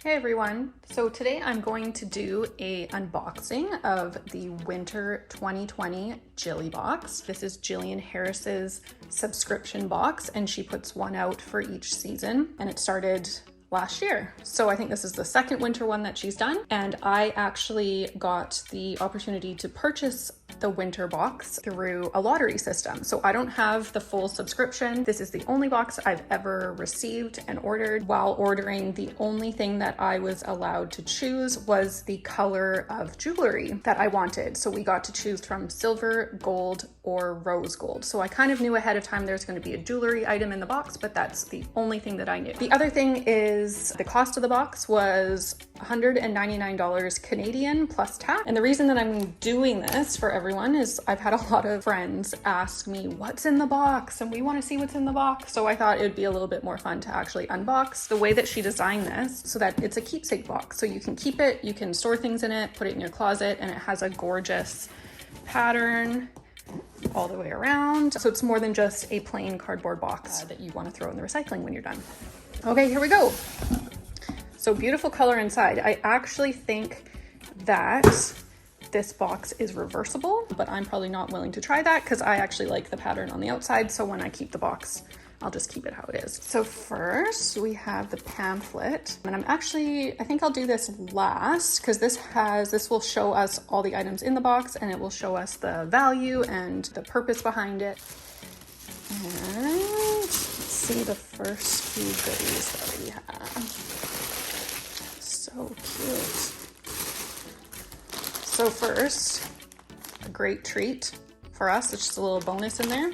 Hey everyone, so today I'm going to do a unboxing of the Winter 2020 Jilly box. This is Jillian Harris's subscription box and she puts one out for each season and it started last year. So I think this is the second winter one that she's done, and I actually got the opportunity to purchase the winter box through a lottery system. So I don't have the full subscription. This is the only box I've ever received and ordered. While ordering, the only thing that I was allowed to choose was the color of jewelry that I wanted. So we got to choose from silver, gold, or rose gold. So I kind of knew ahead of time there's going to be a jewelry item in the box, but that's the only thing that I knew. The other thing is the cost of the box was $199 Canadian plus tax. And the reason that I'm doing this for everyone is I've had a lot of friends ask me what's in the box and we want to see what's in the box. So I thought it would be a little bit more fun to actually unbox the way that she designed this so that it's a keepsake box. So you can keep it, you can store things in it, put it in your closet, and it has a gorgeous pattern all the way around. So it's more than just a plain cardboard box that you want to throw in the recycling when you're done. Okay, here we go. So beautiful color inside. I actually think that this box is reversible, but I'm probably not willing to try that because I actually like the pattern on the outside. So when I keep the box, I'll just keep it how it is. So first we have the pamphlet, and I think I'll do this last because this will show us all the items in the box and it will show us the value and the purpose behind it. And let's see the first few goodies that we have. So cute. So first, a great treat for us. It's just a little bonus in there.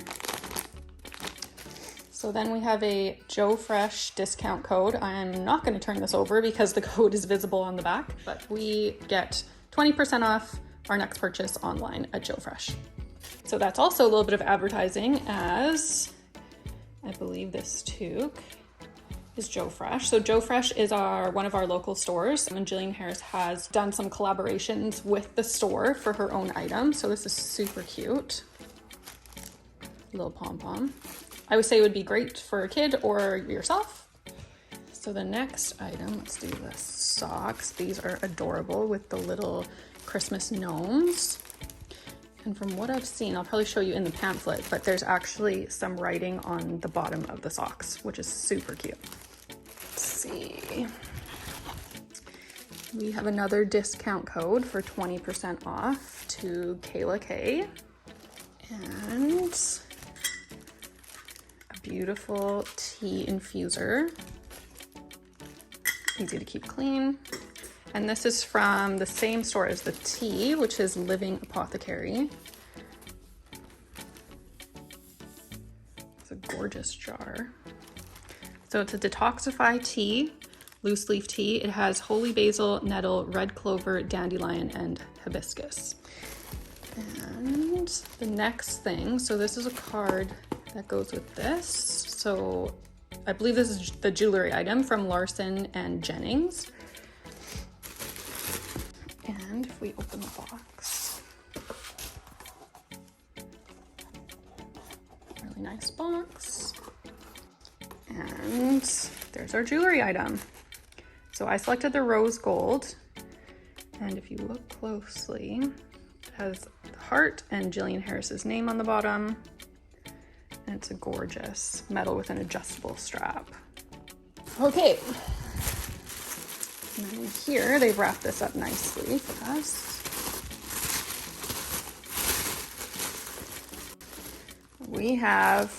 So then we have a Joe Fresh discount code. I'm not going to turn this over because the code is visible on the back, but we get 20% off our next purchase online at Joe Fresh. So that's also a little bit of advertising, as I believe this toque is Joe Fresh. So Joe Fresh is one of our local stores, and Jillian Harris has done some collaborations with the store for her own items. So this is super cute. Little pom-pom. I would say it would be great for a kid or yourself. So the next item, let's do the socks. These are adorable with the little Christmas gnomes. And from what I've seen, I'll probably show you in the pamphlet, but there's actually some writing on the bottom of the socks, which is super cute. Let's see. We have another discount code for 20% off to Kayla K. And a beautiful tea infuser. Easy to keep clean. And this is from the same store as the tea, which is Living Apothecary. It's a gorgeous jar. So it's a detoxify tea, loose leaf tea. It has holy basil, nettle, red clover, dandelion, and hibiscus. And the next thing, so this is a card that goes with this. So I believe this is the jewelry item from Larson and Jennings. And if we open the box, really nice box. And there's our jewelry item. So I selected the rose gold. And if you look closely, it has the heart and Jillian Harris's name on the bottom. And it's a gorgeous metal with an adjustable strap. Okay. And then here, they've wrapped this up nicely for us. We have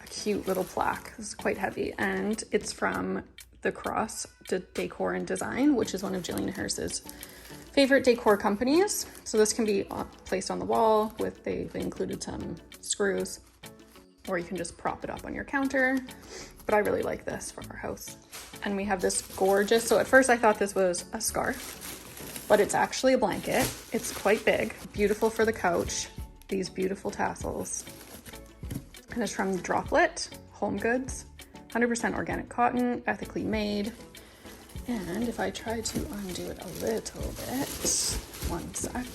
a cute little plaque. This is quite heavy, and it's from the Cross Decor and Design, which is one of Jillian Harris's favorite decor companies. So this can be placed on the wall they've included some screws, or you can just prop it up on your counter. But I really like this for our house. And we have this gorgeous, so at first I thought this was a scarf, but it's actually a blanket. It's quite big, beautiful for the couch, these beautiful tassels. And it's from Droplet Home Goods, 100% organic cotton, ethically made. And if I try to undo it a little bit, one sec.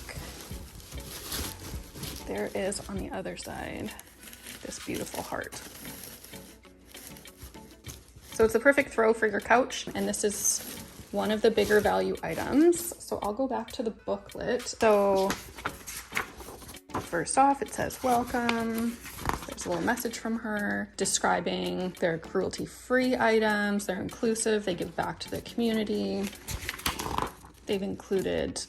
There is on the other side, this beautiful heart. So it's a perfect throw for your couch, and this is one of the bigger value items. So I'll go back to the booklet. So first off, it says welcome. There's a little message from her describing their cruelty-free items. They're inclusive. They give back to the community. They've included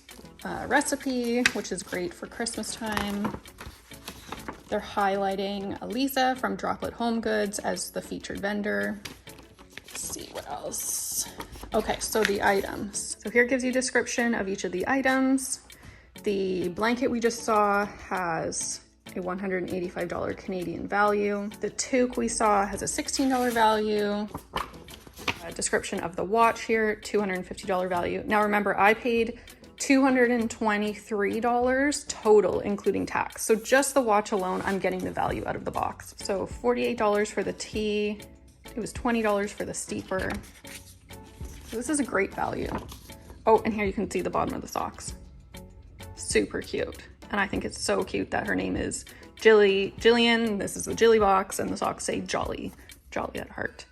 a recipe, which is great for Christmas time. They're highlighting Elisa from Droplet Home Goods as the featured vendor. Let's see what else. Okay, so the items. So here it gives you a description of each of the items. The blanket we just saw has a $185 Canadian value. The toque we saw has a $16 value. A description of the watch here, $250 value. Now remember, I paid $223 total, including tax. So just the watch alone, I'm getting the value out of the box. So $48 for the tea. It was $20 for the steeper. So this is a great value. Oh, and here you can see the bottom of the socks. Super cute. And I think it's so cute that her name is Jillian. This is the Jilly box, and the socks say Jolly at heart.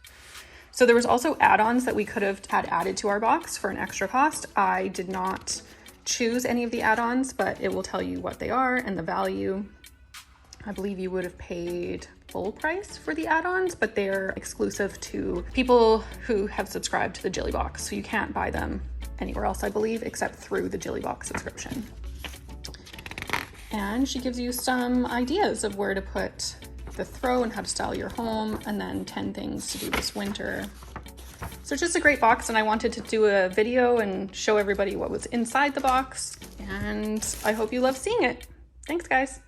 So there was also add-ons that we could have had added to our box for an extra cost. I did not choose any of the add-ons, but it will tell you what they are and the value. I believe you would have paid full price for the add-ons, but they're exclusive to people who have subscribed to the Jilly box. So you can't buy them anywhere else, I believe, except through the Jilly box subscription. And she gives you some ideas of where to put the throw and how to style your home, and then 10 things to do this winter. So it's just a great box, and I wanted to do a video and show everybody what was inside the box, and I hope you love seeing it. Thanks, guys.